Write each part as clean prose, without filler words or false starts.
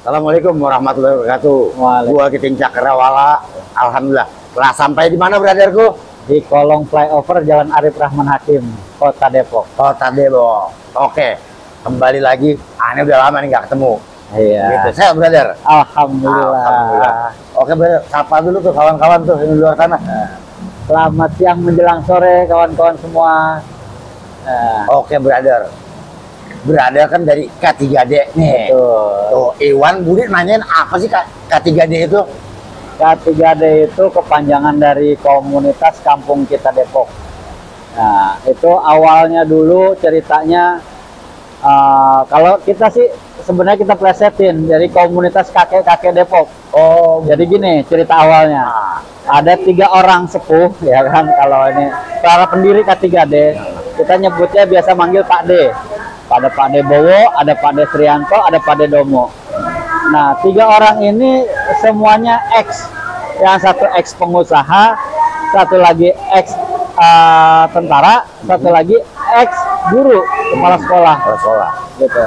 Assalamualaikum warahmatullahi wabarakatuh. Gua Kiting Cakrawala. Alhamdulillah. Lah sampai di mana, brotherku? Di kolong flyover Jalan Arif Rahman Hakim, Kota Depok. Kota Depok. Oke. Kembali lagi. Ini udah lama nih nggak ketemu. Iya. Gitu. Saya brother. Alhamdulillah. Alhamdulillah. Oke, brother. Sapa dulu tuh kawan-kawan tuh di luar sana. Selamat siang menjelang sore kawan-kawan semua. Oke, brother. Berada kan dari K3D nih. Tuh, Iwan Budi nanyain apa sih K3D itu? K3D itu kepanjangan dari Komunitas Kampung Kita Depok. Nah, itu awalnya dulu ceritanya kalau kita sih sebenarnya kita plesetin dari komunitas kakek-kakek Depok. Oh, jadi gini cerita awalnya. Ada 3 orang sepuh, ya kan, kalau ini para pendiri K3D, kita nyebutnya biasa manggil Pak D. Ada Pak D Bowo, ada Pak D Trianto, ada Pak D Domo. Nah, 3 orang ini semuanya ex. Yang satu ex pengusaha, satu lagi ex tentara, satu lagi ex guru, kepala sekolah. Gitu.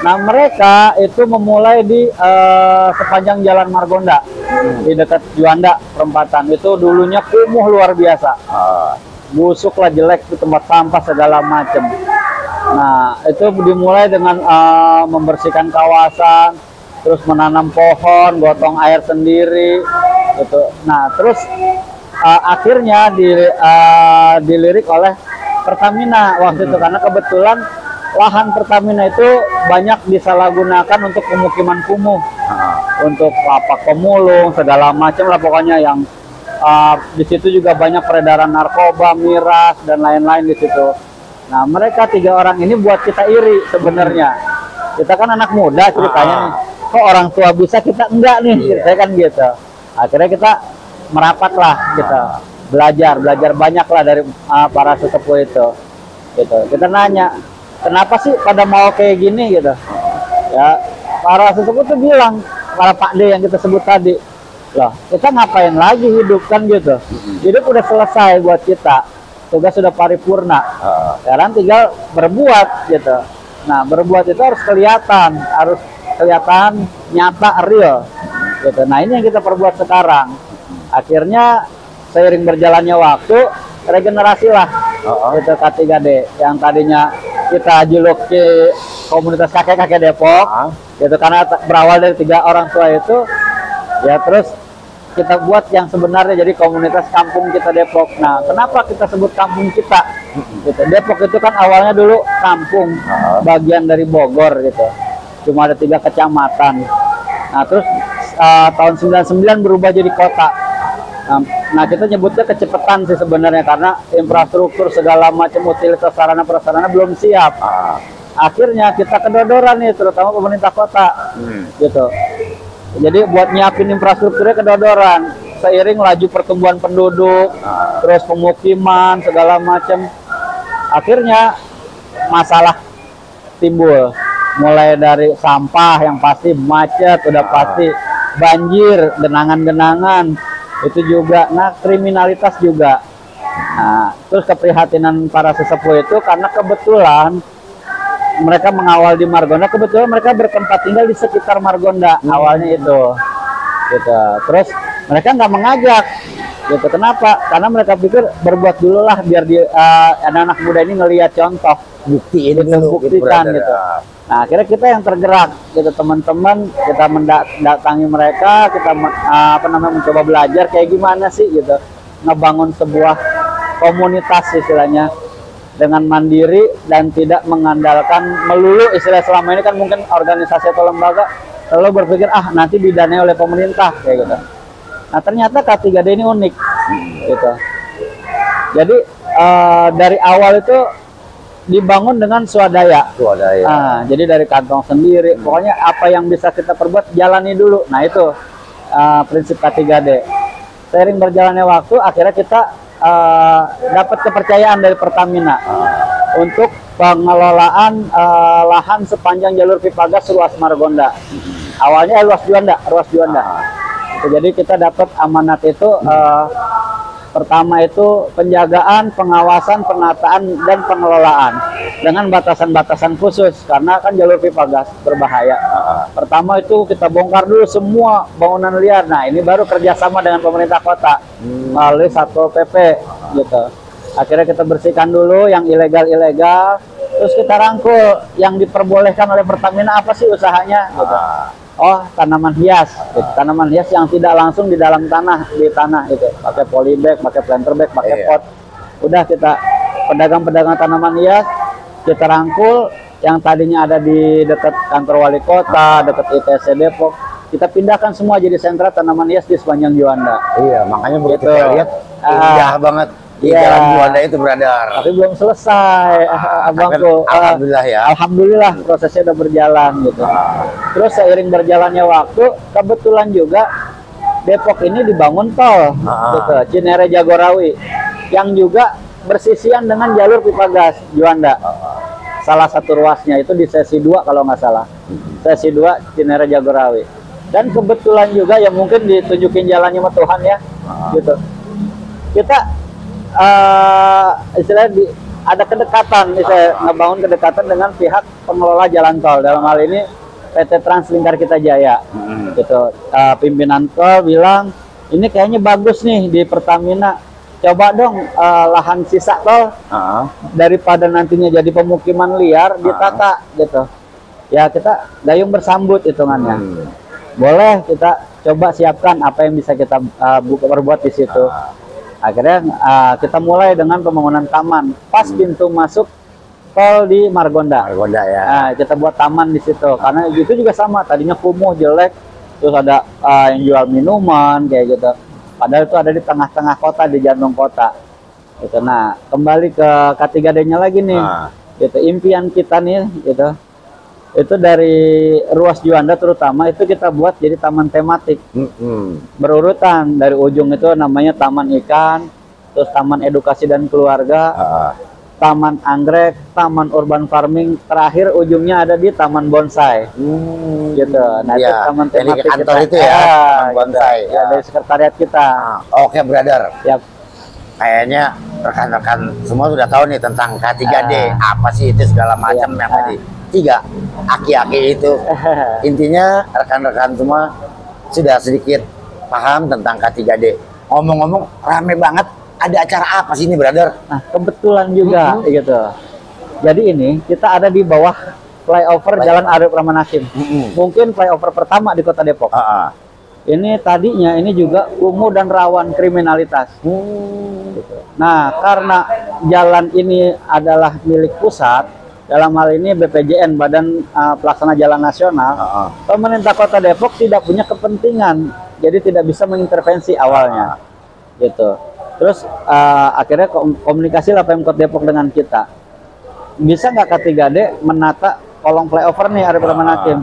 Nah, mereka itu memulai di sepanjang Jalan Margonda, di dekat Juanda perempatan. Itu dulunya kumuh luar biasa. Busuk lah, jelek, itu tempat sampah segala macam. Nah, itu dimulai dengan membersihkan kawasan, terus menanam pohon, gotong air sendiri, gitu. Nah, terus akhirnya dilirik oleh Pertamina waktu itu, karena kebetulan lahan Pertamina itu banyak disalahgunakan untuk pemukiman kumuh, untuk lapak pemulung, segala macam lah pokoknya yang di situ juga banyak peredaran narkoba, miras, dan lain-lain di situ. Nah, mereka 3 orang ini buat kita iri sebenarnya. Kita kan anak muda ceritanya nih. Kok orang tua bisa, kita enggak nih, ceritanya kan gitu. Akhirnya kita merapat lah gitu. Belajar banyak lah dari para sesepuh itu. Gitu. Kita nanya, kenapa sih pada mau kayak gini gitu. Ya, para sesepuh tuh bilang, para Pak D yang kita sebut tadi. Loh, kita ngapain lagi hidup kan gitu. Hidup udah selesai buat kita. Tugas sudah paripurna, sekarang tinggal berbuat gitu. Nah, berbuat itu harus kelihatan nyata, real gitu. Nah, ini yang kita perbuat sekarang. Akhirnya seiring berjalannya waktu, regenerasi lah itu K3D yang tadinya kita juluki komunitas kakek-kakek Depok gitu, karena berawal dari 3 orang tua itu ya. Terus kita buat yang sebenarnya jadi komunitas Kampung Kita Depok. Nah, kenapa kita sebut Kampung Kita? Gitu. Depok itu kan awalnya dulu kampung, bagian dari Bogor gitu. Cuma ada 3 kecamatan. Nah, terus tahun 99 berubah jadi kota. Nah, kita nyebutnya kecepatan sih sebenarnya, karena infrastruktur segala macam utilitas sarana prasarana belum siap. Akhirnya kita kedodoran nih, terutama pemerintah kota, gitu. Jadi buat nyiapin infrastrukturnya kedodoran, seiring laju pertumbuhan penduduk, terus pemukiman segala macam. Akhirnya masalah timbul, mulai dari sampah yang pasti, macet udah pasti, banjir, genangan-genangan itu juga, nah kriminalitas juga. Nah, terus keprihatinan para sesepuh itu karena kebetulan mereka mengawal di Margonda, kebetulan mereka bertempat tinggal di sekitar Margonda awalnya itu, gitu. Terus mereka nggak mengajak, gitu. Kenapa? Karena mereka pikir berbuat dulu lah biar anak-anak muda ini ngelihat contoh, buktiin dulu, buktikan gitu. Nah, akhirnya kita yang tergerak, gitu, teman-teman, kita mendatangi mereka, kita mencoba belajar kayak gimana sih, gitu, ngebangun sebuah komunitas istilahnya, dengan mandiri dan tidak mengandalkan melulu istilah selama ini kan mungkin organisasi atau lembaga selalu berpikir nanti didanai oleh pemerintah kayak gitu. Nah, ternyata K3D ini unik gitu. Jadi dari awal itu dibangun dengan swadaya. Jadi dari kantong sendiri, pokoknya apa yang bisa kita perbuat jalani dulu. Nah, itu prinsip K3D. Seiring berjalannya waktu, akhirnya kita dapat kepercayaan dari Pertamina untuk pengelolaan lahan sepanjang jalur pipa gas ruas Margonda. Awalnya ruas Juanda. Jadi kita dapat amanat itu Pertama itu penjagaan, pengawasan, penataan, dan pengelolaan dengan batasan-batasan khusus karena kan jalur pipa gas berbahaya. Pertama itu kita bongkar dulu semua bangunan liar. Nah ini baru kerjasama dengan pemerintah kota melalui Satpol PP gitu. Akhirnya kita bersihkan dulu yang ilegal-ilegal, terus kita rangkul yang diperbolehkan oleh Pertamina apa sih usahanya gitu. Oh, tanaman hias, gitu. Tanaman hias yang tidak langsung di dalam tanah, di tanah gitu. Pakai polybag, pakai planter bag, pakai pot. Udah kita pedagang-pedagang tanaman hias kita rangkul yang tadinya ada di dekat kantor wali kota, dekat ITC Depok. Kita pindahkan semua jadi sentra tanaman hias di sepanjang Juanda. Iya, makanya begitu Gitu. saya lihat indah banget di Jalan Juanda itu, brother. Tapi belum selesai, abangku. Alhamdulillah ya. Alhamdulillah prosesnya udah berjalan gitu. Terus seiring berjalannya waktu, kebetulan juga Depok ini dibangun tol, gitu, Cinere Jagorawi, yang juga bersisian dengan jalur pipa gas Juanda. Salah satu ruasnya itu di sesi 2 kalau nggak salah. Sesi 2 Cinere Jagorawi. Dan kebetulan juga ya mungkin ditunjukin jalannya sama Tuhan ya, gitu. Kita istilahnya ada kedekatan, misalnya ngebangun kedekatan dengan pihak pengelola jalan tol. Dalam hal ini PT Trans Lingkar Kita Jaya, gitu. Pimpinan tol bilang ini kayaknya bagus nih di Pertamina. Coba dong lahan sisa tol daripada nantinya jadi pemukiman liar ditata, gitu. Ya kita gayung bersambut hitungannya. Boleh kita coba siapkan apa yang bisa kita perbuat di situ. Akhirnya kita mulai dengan pembangunan taman pas pintu masuk tol di Margonda. Margonda ya. Nah, kita buat taman di situ karena itu juga sama, tadinya kumuh jelek, terus ada yang jual minuman kayak gitu. Padahal itu ada di tengah-tengah kota, di jantung kota. Gitu. Nah, kembali ke K3D-nya lagi nih. Gitu. Impian kita nih gitu. Itu dari ruas Juanda terutama itu kita buat jadi taman tematik. Berurutan dari ujung itu namanya Taman Ikan, terus Taman Edukasi dan Keluarga, Taman Anggrek, Taman Urban Farming, terakhir ujungnya ada di Taman Bonsai. Gitu. Nah, itu taman tematik dari kantor kita. itu ya, Taman Bonsai. Ya, dari sekretariat kita. Oke, brother. Yap. Kayaknya rekan-rekan semua sudah tahu nih tentang K3D, apa sih itu segala macam yang tadi. 3 aki-aki itu. Intinya rekan-rekan semua sudah sedikit paham tentang K3D. Ngomong-ngomong rame banget, ada acara apa sih ini, brother? Nah, kebetulan juga gitu. Jadi ini kita ada di bawah flyover Jalan Arif Rahman Hakim. Mungkin flyover pertama di Kota Depok. Ini tadinya ini juga kumuh dan rawan kriminalitas. Gitu. Nah, karena jalan ini adalah milik pusat, dalam hal ini BPJN, Badan Pelaksana Jalan Nasional, pemerintah Kota Depok tidak punya kepentingan, jadi tidak bisa mengintervensi awalnya, gitu. Terus akhirnya komunikasi lah Pemkot Depok dengan kita, bisa nggak K3D menata kolong flyover nih Arif Rahman Hakim?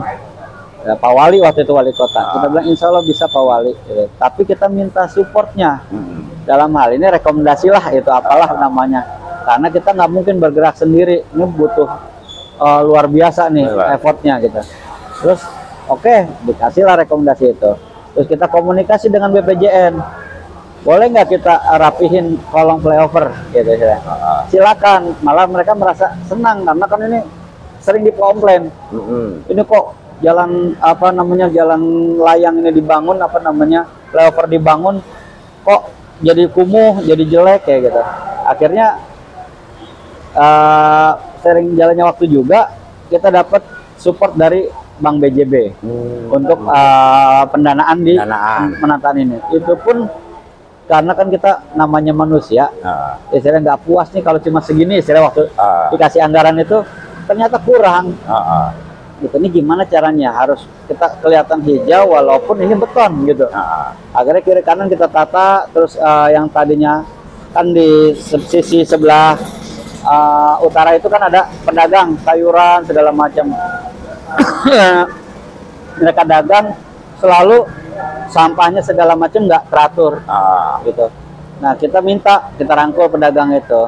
Ya, Pak Wali waktu itu wali kota, kita bilang insya Allah bisa Pak Wali, gitu. Tapi kita minta supportnya, dalam hal ini rekomendasi lah itu apalah namanya. Karena kita nggak mungkin bergerak sendiri, ini butuh luar biasa nih effortnya gitu. Terus oke, dikasihlah rekomendasi itu. Terus kita komunikasi dengan BPJN, boleh nggak kita rapihin kolong flyover gitu ya. Silakan, malah mereka merasa senang karena kan ini sering dikomplain. Ini kok jalan apa namanya, jalan layang ini dibangun, apa namanya, flyover dibangun kok jadi kumuh, jadi jelek kayak gitu. Akhirnya sering jalannya waktu juga kita dapat support dari Bank BJB untuk pendanaan di penataan ini. Itu pun karena kan kita namanya manusia, istilahnya nggak puas nih kalau cuma segini, istilah waktu dikasih anggaran itu ternyata kurang. Gitu, ini gimana caranya, harus kita kelihatan hijau walaupun ini beton gitu. Akhirnya kiri kanan kita tata, terus yang tadinya kan di sisi sebelah utara itu kan ada pedagang sayuran segala macam. Mereka dagang selalu sampahnya segala macam nggak teratur, gitu. Nah kita rangkul pedagang itu,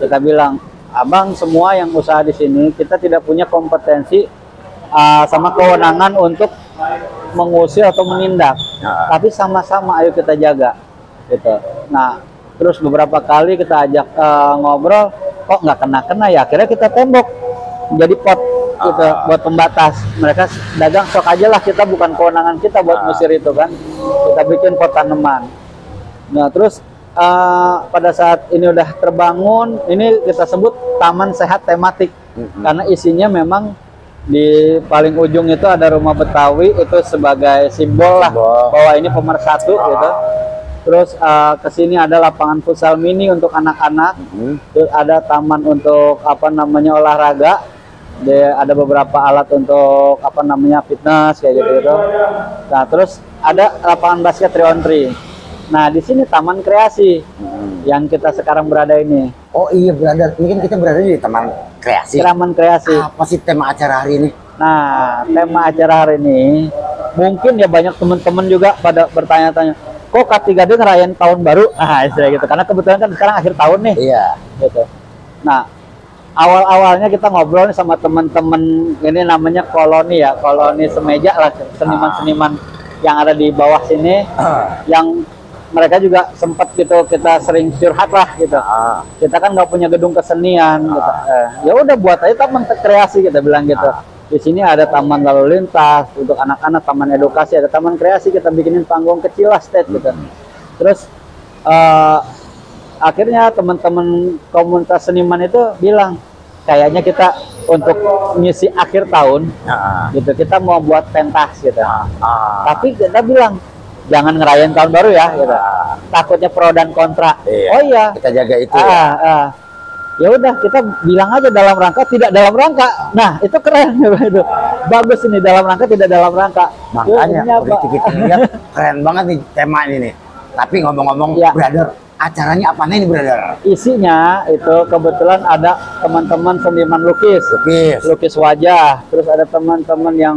kita bilang, abang semua yang usaha di sini kita tidak punya kompetensi sama kewenangan untuk mengusir atau menindak, tapi sama-sama ayo kita jaga, gitu. Nah Terus beberapa kali kita ajak ngobrol, kok nggak kena-kena ya. Akhirnya kita tembok jadi pot gitu buat pembatas. Mereka dagang sok aja lah, kita bukan kewenangan kita buat musir itu kan. Kita bikin pot tanaman. Nah terus pada saat ini udah terbangun, ini kita sebut taman sehat tematik karena isinya memang di paling ujung itu ada rumah Betawi, itu sebagai simbol lah bahwa ini pemersatu gitu. Terus kesini ada lapangan futsal mini untuk anak-anak, terus ada taman untuk olahraga, ada beberapa alat untuk fitness kayak gitu. Nah terus ada lapangan basket 3-on-3. Nah di sini taman kreasi yang kita sekarang berada ini. Oh iya brother, ini kan kita berada di taman kreasi. Taman kreasi. Apa sih tema acara hari ini? Nah tema acara hari ini mungkin ya banyak teman-teman juga pada bertanya-tanya, kok K3D ngerayain tahun baru? Nah istilah gitu, karena kebetulan kan sekarang akhir tahun nih. Iya. Gitu. Nah awal-awalnya kita ngobrol nih sama teman-teman, ini namanya koloni ya, koloni semeja lah, seniman-seniman yang ada di bawah sini, yang mereka juga sempat gitu, kita sering curhat lah gitu. Kita kan nggak punya gedung kesenian gitu. Ya udah buat aja taman kreasi, kita bilang gitu. Di sini ada taman lalu lintas untuk anak-anak, taman edukasi, ada taman kreasi, kita bikinin panggung kecil lah, stage gitu. Terus akhirnya teman-teman komunitas seniman itu bilang, kayaknya kita untuk ngisi akhir tahun gitu, kita mau buat pentas gitu. Tapi kita bilang jangan ngerayain tahun baru ya gitu. Takutnya pro dan kontra. Oh iya, kita jaga itu. Ya udah, kita bilang aja dalam rangka, tidak dalam rangka. Nah itu keren itu, bagus ini, dalam rangka tidak dalam rangka. Makanya begitu kita lihat keren banget nih tema ini nih. Tapi ngomong-ngomong brother, acaranya apa nih brother? Isinya itu kebetulan ada teman-teman seniman lukis wajah, terus ada teman-teman yang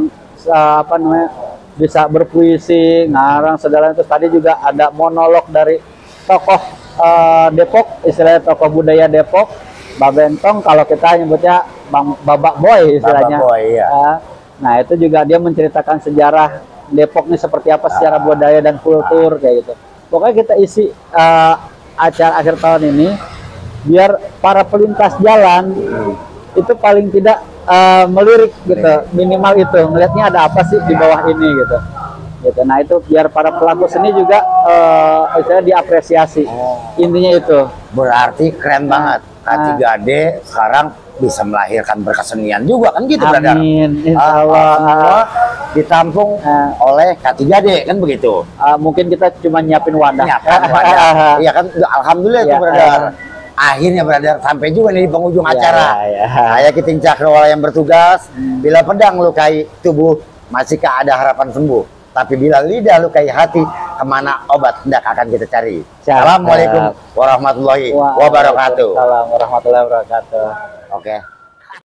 bisa berpuisi, ngarang segala. Terus tadi juga ada monolog dari tokoh Depok, istilahnya tokoh budaya Depok, Babentong, kalau kita nyebutnya Babak Boy istilahnya. Babak Boy, ya. Nah itu juga dia menceritakan sejarah Depok nih seperti apa secara budaya dan kultur kayak gitu. Pokoknya kita isi acara akhir tahun ini biar para pelintas jalan itu paling tidak melirik gitu, minimal itu ngelihatnya ada apa sih di bawah ini gitu. Nah itu biar para pelaku seni juga diapresiasi. Intinya itu. Berarti keren banget. K3D sekarang bisa melahirkan berkesenian juga kan gitu, brother. Amin, insya Allah. Semua ditampung oleh K3D kan begitu. Mungkin kita cuma nyiapin wadah. Iya kan, alhamdulillah itu brother. Akhirnya brother sampai juga nih di penghujung acara. Saya Kiting Cakrawala yang bertugas. Bila pedang lukai tubuh, masihkah ada harapan sembuh? Tapi bila lidah lukai hati, kemana obat hendak akan kita cari. Assalamualaikum warahmatullahi wabarakatuh. Waalaikumsalam warahmatullahi wabarakatuh. Oke.